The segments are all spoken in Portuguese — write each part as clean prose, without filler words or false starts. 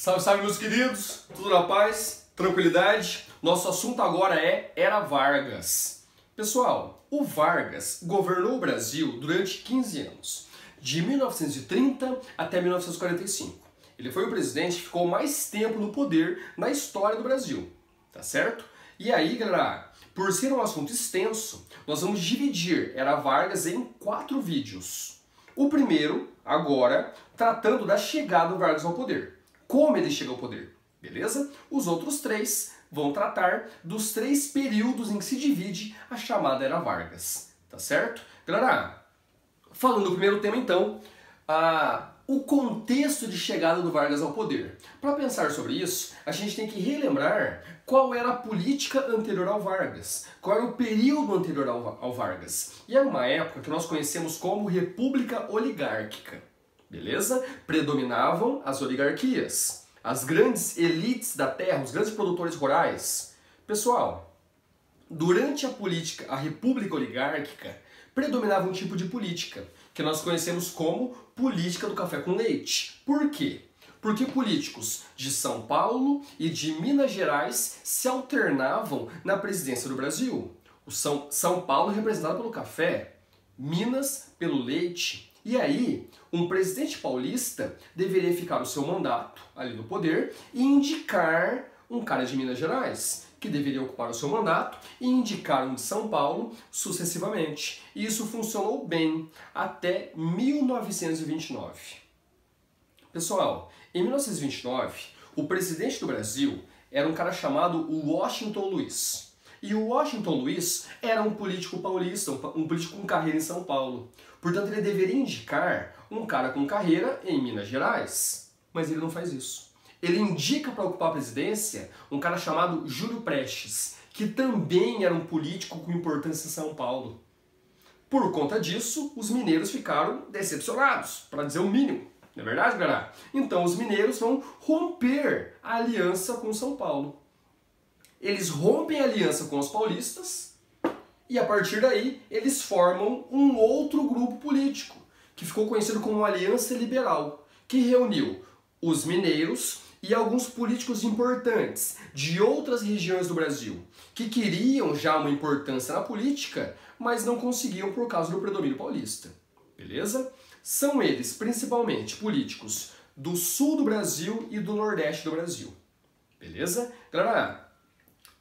Salve, salve, meus queridos! Tudo na paz? Tranquilidade? Nosso assunto agora é Era Vargas. Pessoal, o Vargas governou o Brasil durante 15 anos, de 1930 até 1945. Ele foi o presidente que ficou mais tempo no poder na história do Brasil, tá certo? E aí, galera, por ser um assunto extenso, nós vamos dividir Era Vargas em 4 vídeos. O primeiro, agora, tratando da chegada do Vargas ao poder. Como ele chega ao poder, beleza? Os outros 3 vão tratar dos 3 períodos em que se divide a chamada Era Vargas, tá certo? Galera, falando do primeiro tema então, o contexto de chegada do Vargas ao poder. Para pensar sobre isso, a gente tem que relembrar qual era a política anterior ao Vargas, qual era o período anterior ao Vargas. E era uma época que nós conhecemos como República Oligárquica. Beleza? Predominavam as oligarquias, as grandes elites da terra, os grandes produtores rurais. Pessoal, durante a República Oligárquica, predominava um tipo de política, que nós conhecemos como política do café com leite. Por quê? Porque políticos de São Paulo e de Minas Gerais se alternavam na presidência do Brasil. O São Paulo representado pelo café, Minas pelo leite. E aí, um presidente paulista deveria ficar o seu mandato ali no poder e indicar um cara de Minas Gerais, que deveria ocupar o seu mandato e indicar um de São Paulo sucessivamente. E isso funcionou bem até 1929. Pessoal, em 1929, o presidente do Brasil era um cara chamado Washington Luiz. E o Washington Luiz era um político paulista, um político com carreira em São Paulo. Portanto, ele deveria indicar um cara com carreira em Minas Gerais. Mas ele não faz isso. Ele indica para ocupar a presidência um cara chamado Júlio Prestes, que também era um político com importância em São Paulo. Por conta disso, os mineiros ficaram decepcionados, para dizer o mínimo. Não é verdade, galera? Então, os mineiros vão romper a aliança com São Paulo. Eles rompem a aliança com os paulistas e, a partir daí, eles formam um outro grupo político, que ficou conhecido como Aliança Liberal, que reuniu os mineiros e alguns políticos importantes de outras regiões do Brasil, que queriam já uma importância na política, mas não conseguiam por causa do predomínio paulista. Beleza? São eles, principalmente, políticos do sul do Brasil e do nordeste do Brasil. Beleza? Galera,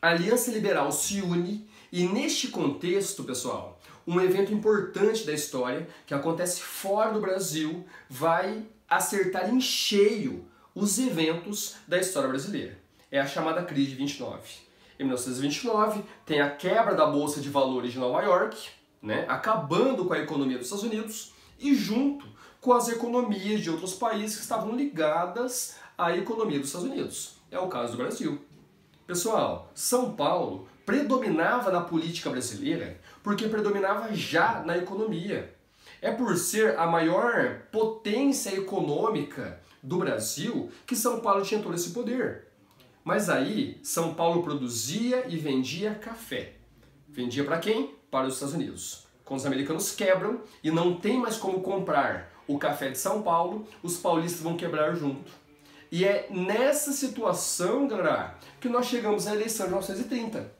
a Aliança Liberal se une e, neste contexto, pessoal, um evento importante da história que acontece fora do Brasil vai acertar em cheio os eventos da história brasileira. É a chamada crise de 29. Em 1929, tem a quebra da Bolsa de Valores de Nova York, né, acabando com a economia dos Estados Unidos e junto com as economias de outros países que estavam ligadas à economia dos Estados Unidos. É o caso do Brasil. Pessoal, São Paulo predominava na política brasileira porque predominava já na economia. É por ser a maior potência econômica do Brasil que São Paulo tinha todo esse poder. Mas aí, São Paulo produzia e vendia café. Vendia para quem? Para os Estados Unidos. Quando os americanos quebram e não tem mais como comprar o café de São Paulo, os paulistas vão quebrar junto. E é nessa situação, galera, que nós chegamos à eleição de 1930.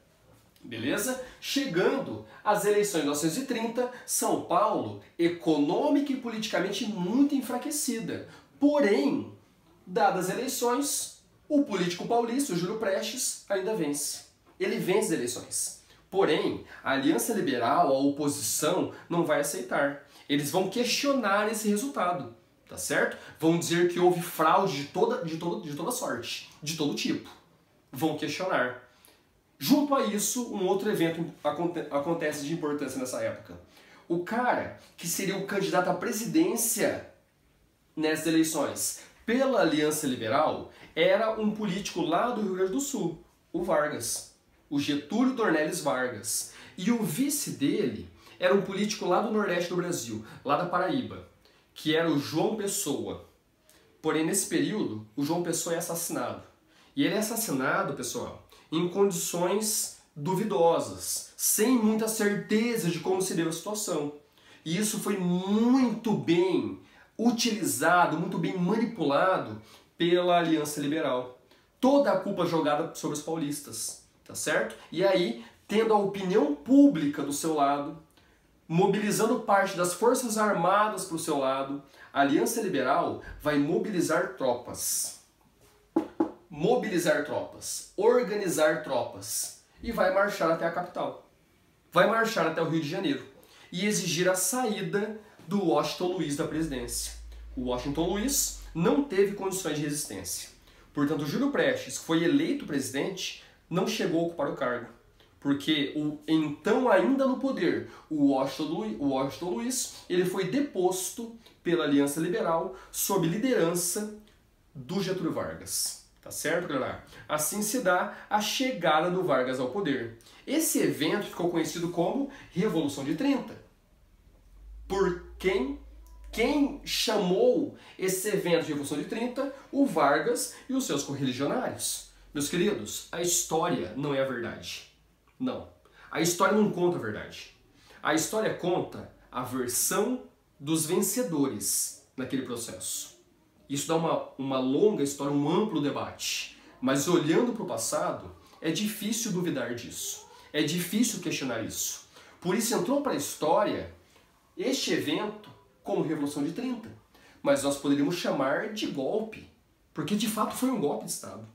Beleza? Chegando às eleições de 1930, São Paulo, econômica e politicamente muito enfraquecida. Porém, dadas as eleições, o político paulista, o Júlio Prestes, ainda vence. Ele vence as eleições. Porém, a Aliança Liberal, a oposição, não vai aceitar. Eles vão questionar esse resultado. Tá certo? Vão dizer que houve fraude de toda sorte, de todo tipo. Vão questionar. Junto a isso, um outro evento acontece de importância nessa época. O cara que seria o candidato à presidência nessas eleições pela Aliança Liberal era um político lá do Rio Grande do Sul, o Vargas, o Getúlio Dornelles Vargas. E o vice dele era um político lá do nordeste do Brasil, lá da Paraíba, que era o João Pessoa. Porém, nesse período, o João Pessoa é assassinado. E ele é assassinado, pessoal, em condições duvidosas, sem muita certeza de como se deu a situação. E isso foi muito bem utilizado, muito bem manipulado pela Aliança Liberal. Toda a culpa jogada sobre os paulistas, tá certo? E aí, tendo a opinião pública do seu lado, mobilizando parte das Forças Armadas para o seu lado, a Aliança Liberal vai mobilizar tropas. Mobilizar tropas, organizar tropas e vai marchar até a capital. Vai marchar até o Rio de Janeiro e exigir a saída do Washington Luiz da presidência. O Washington Luiz não teve condições de resistência. Portanto, Júlio Prestes, que foi eleito presidente, não chegou a ocupar o cargo. Porque o então ainda no poder, o Washington Luiz, ele foi deposto pela Aliança Liberal sob liderança do Getúlio Vargas. Tá certo, galera? Assim se dá a chegada do Vargas ao poder. Esse evento ficou conhecido como Revolução de 30. Por quem chamou esse evento de Revolução de 30? O Vargas e os seus correligionários. Meus queridos, a história não é a verdade. Não. A história não conta a verdade. A história conta a versão dos vencedores naquele processo. Isso dá uma longa história, um amplo debate. Mas olhando para o passado, é difícil duvidar disso. É difícil questionar isso. Por isso entrou para a história este evento como Revolução de 30. Mas nós poderíamos chamar de golpe. Porque de fato foi um golpe de Estado.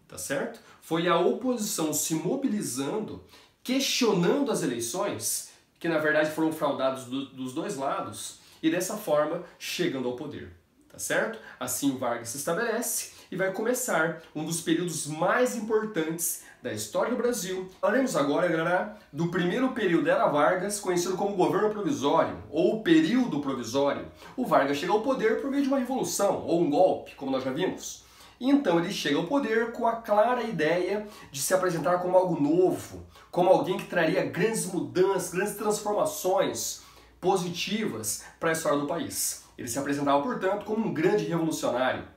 Tá certo? Foi a oposição se mobilizando, questionando as eleições, que na verdade foram fraudadas dos dois lados, e dessa forma chegando ao poder. Tá certo? Assim o Vargas se estabelece e vai começar um dos períodos mais importantes da história do Brasil. Falaremos agora, galera, do primeiro período da Era Vargas, conhecido como governo provisório, ou período provisório. O Vargas chega ao poder por meio de uma revolução, ou um golpe, como nós já vimos. Então ele chega ao poder com a clara ideia de se apresentar como algo novo, como alguém que traria grandes mudanças, grandes transformações positivas para a história do país. Ele se apresentava, portanto, como um grande revolucionário.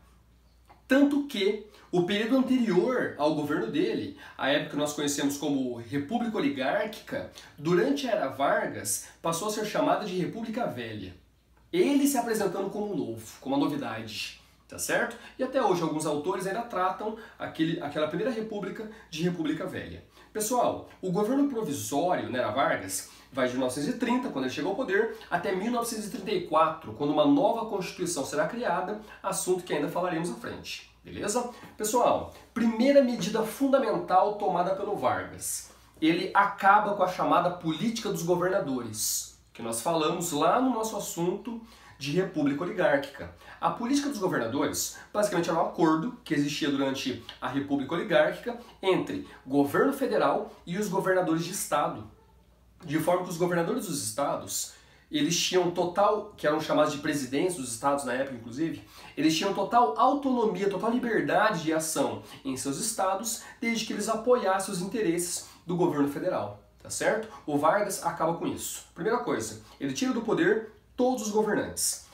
Tanto que o período anterior ao governo dele, a época que nós conhecemos como República Oligárquica, durante a Era Vargas, passou a ser chamada de República Velha. Ele se apresentando como novo, como uma novidade. Tá certo? E até hoje alguns autores ainda tratam aquela primeira república de República Velha. Pessoal, o governo provisório, né, Era Vargas, vai de 1930, quando ele chegou ao poder, até 1934, quando uma nova Constituição será criada, assunto que ainda falaremos à frente. Beleza? Pessoal, primeira medida fundamental tomada pelo Vargas. Ele acaba com a chamada política dos governadores, que nós falamos lá no nosso assunto de República Oligárquica. A política dos governadores basicamente era um acordo que existia durante a República Oligárquica entre governo federal e os governadores de estado. De forma que os governadores dos estados, eles tinham total, que eram chamados de presidentes dos estados na época inclusive, eles tinham total autonomia, total liberdade de ação em seus estados, desde que eles apoiassem os interesses do governo federal. Tá certo? O Vargas acaba com isso. Primeira coisa, ele tira do poder todos os governantes,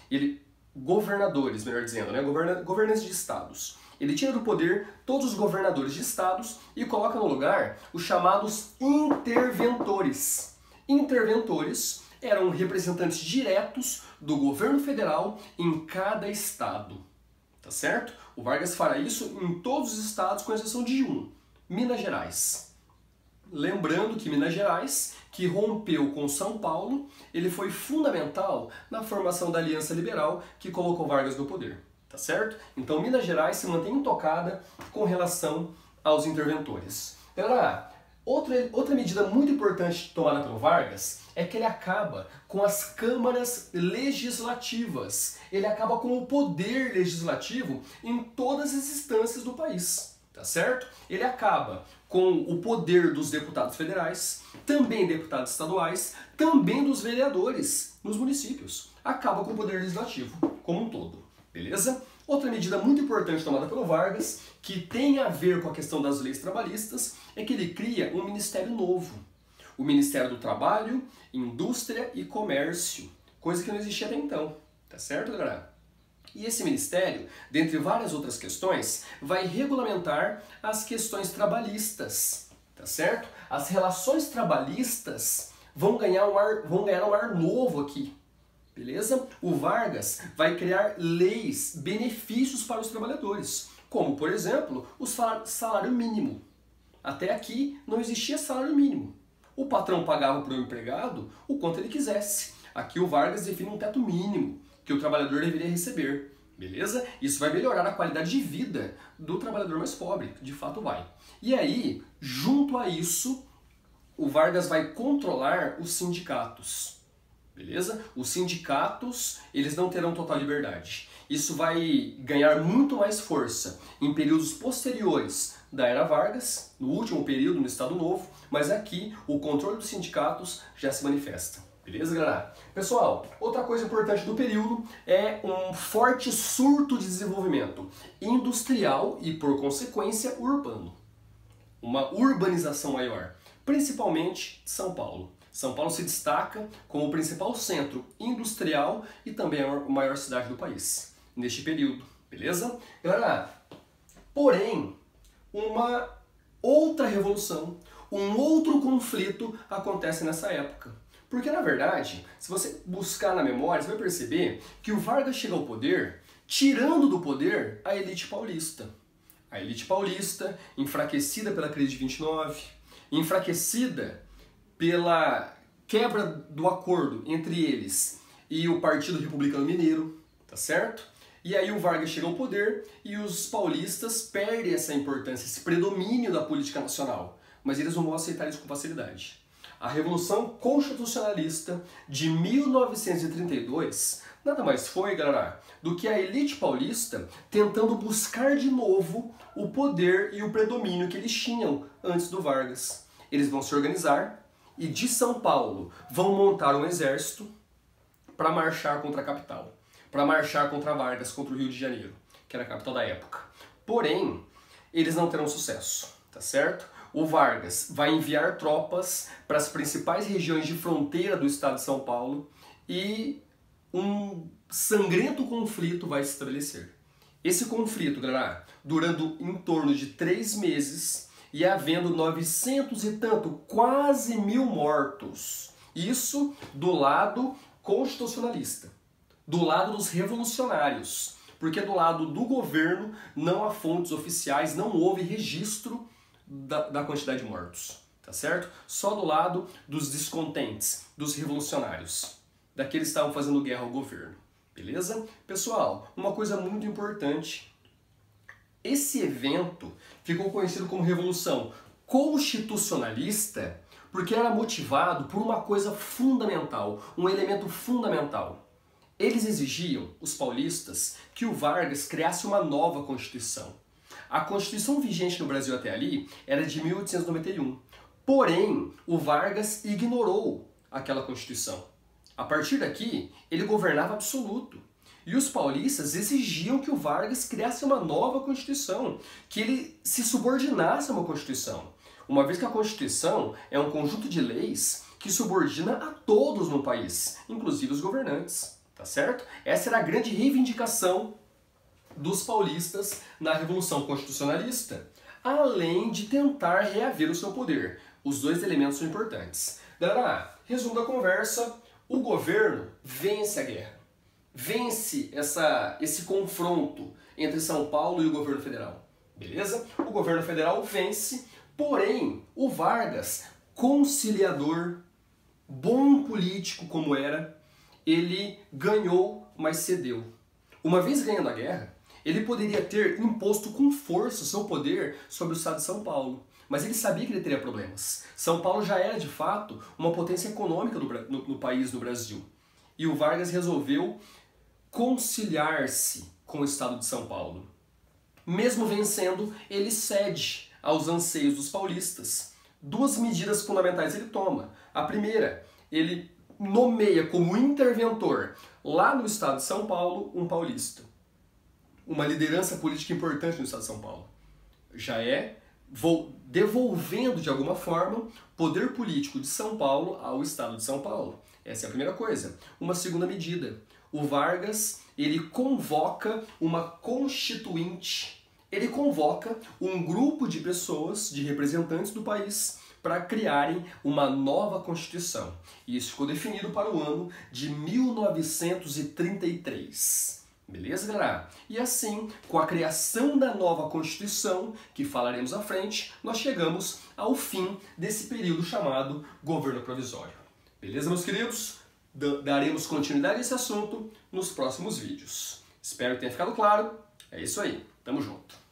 governadores, melhor dizendo, né? Governantes de estados. Ele tira do poder todos os governadores de estados e coloca no lugar os chamados interventores. Interventores eram representantes diretos do governo federal em cada estado. Tá certo? O Vargas fará isso em todos os estados, com exceção de um, Minas Gerais. Lembrando que Minas Gerais, que rompeu com São Paulo, ele foi fundamental na formação da Aliança Liberal que colocou Vargas no poder, tá certo? Então Minas Gerais se mantém intocada com relação aos interventores. Galera, outra medida muito importante tomada pelo Vargas é que ele acaba com as câmaras legislativas. Ele acaba com o poder legislativo em todas as instâncias do país, tá certo? Ele acaba com o poder dos deputados federais, também deputados estaduais, também dos vereadores nos municípios. Acaba com o poder legislativo como um todo, beleza? Outra medida muito importante tomada pelo Vargas, que tem a ver com a questão das leis trabalhistas, é que ele cria um ministério novo. O Ministério do Trabalho, Indústria e Comércio, coisa que não existia até então, tá certo, galera? E esse ministério, dentre várias outras questões, vai regulamentar as questões trabalhistas, tá certo? As relações trabalhistas vão ganhar um ar novo aqui, Beleza? O Vargas vai criar leis, benefícios para os trabalhadores, como, por exemplo, o salário mínimo. Até aqui não existia salário mínimo. O patrão pagava para o empregado o quanto ele quisesse. Aqui o Vargas define um teto mínimo que o trabalhador deveria receber. Beleza? Isso vai melhorar a qualidade de vida do trabalhador mais pobre, de fato vai. E aí, junto a isso, o Vargas vai controlar os sindicatos. Beleza? Os sindicatos, eles não terão total liberdade. Isso vai ganhar muito mais força em períodos posteriores da Era Vargas, no último período, no Estado Novo, mas aqui o controle dos sindicatos já se manifesta. Beleza, galera? Pessoal, outra coisa importante do período é um forte surto de desenvolvimento industrial e, por consequência, urbano. Uma urbanização maior, principalmente São Paulo. São Paulo se destaca como o principal centro industrial e também a maior cidade do país neste período, beleza? Galera, porém, uma outra revolução, um outro conflito acontece nessa época. Porque, na verdade, se você buscar na memória, você vai perceber que o Vargas chega ao poder tirando do poder a elite paulista. A elite paulista, enfraquecida pela crise de 29, enfraquecida pela quebra do acordo entre eles e o Partido Republicano Mineiro, tá certo? E aí o Vargas chega ao poder e os paulistas perdem essa importância, esse predomínio da política nacional, mas eles não vão aceitar isso com facilidade. A Revolução Constitucionalista de 1932 nada mais foi, galera, do que a elite paulista tentando buscar de novo o poder e o predomínio que eles tinham antes do Vargas. Eles vão se organizar e de São Paulo vão montar um exército para marchar contra a capital, para marchar contra Vargas, contra o Rio de Janeiro, que era a capital da época. Porém, eles não terão sucesso, tá certo? O Vargas vai enviar tropas para as principais regiões de fronteira do estado de São Paulo e um sangrento conflito vai se estabelecer. Esse conflito, galera, durando em torno de 3 meses e havendo 900 e tanto, quase 1000 mortos. Isso do lado constitucionalista, do lado dos revolucionários, porque do lado do governo não há fontes oficiais, não houve registro da quantidade de mortos, tá certo? Só do lado dos descontentes, dos revolucionários, daqueles que estavam fazendo guerra ao governo, beleza? Pessoal, uma coisa muito importante, esse evento ficou conhecido como Revolução Constitucionalista porque era motivado por uma coisa fundamental, um elemento fundamental. Eles exigiam, os paulistas, que o Vargas criasse uma nova Constituição. A Constituição vigente no Brasil até ali era de 1891. Porém, o Vargas ignorou aquela Constituição. A partir daqui, ele governava absoluto. E os paulistas exigiam que o Vargas criasse uma nova Constituição, que ele se subordinasse a uma Constituição. Uma vez que a Constituição é um conjunto de leis que subordina a todos no país, inclusive os governantes, tá certo? Essa era a grande reivindicação dos paulistas na Revolução Constitucionalista, além de tentar reaver o seu poder. Os dois elementos são importantes. Galera, resumo da conversa, o governo vence a guerra, vence esse confronto entre São Paulo e o governo federal, beleza? O governo federal vence, porém o Vargas, conciliador, bom político como era, ele ganhou, mas cedeu. Uma vez ganhando a guerra, ele poderia ter imposto com força seu poder sobre o estado de São Paulo, mas ele sabia que ele teria problemas. São Paulo já era, de fato, uma potência econômica no país, no Brasil. E o Vargas resolveu conciliar-se com o estado de São Paulo. Mesmo vencendo, ele cede aos anseios dos paulistas. 2 medidas fundamentais ele toma. A primeira, ele nomeia como interventor, lá no estado de São Paulo, um paulista. Uma liderança política importante no estado de São Paulo. Já é devolvendo, de alguma forma, poder político de São Paulo ao estado de São Paulo. Essa é a primeira coisa. Uma segunda medida. O Vargas, ele convoca uma constituinte. Ele convoca um grupo de pessoas, de representantes do país, para criarem uma nova Constituição. E isso ficou definido para o ano de 1933. Beleza, galera? E assim, com a criação da nova Constituição, que falaremos à frente, nós chegamos ao fim desse período chamado governo provisório. Beleza, meus queridos? Daremos continuidade a esse assunto nos próximos vídeos. Espero que tenha ficado claro. É isso aí. Tamo junto.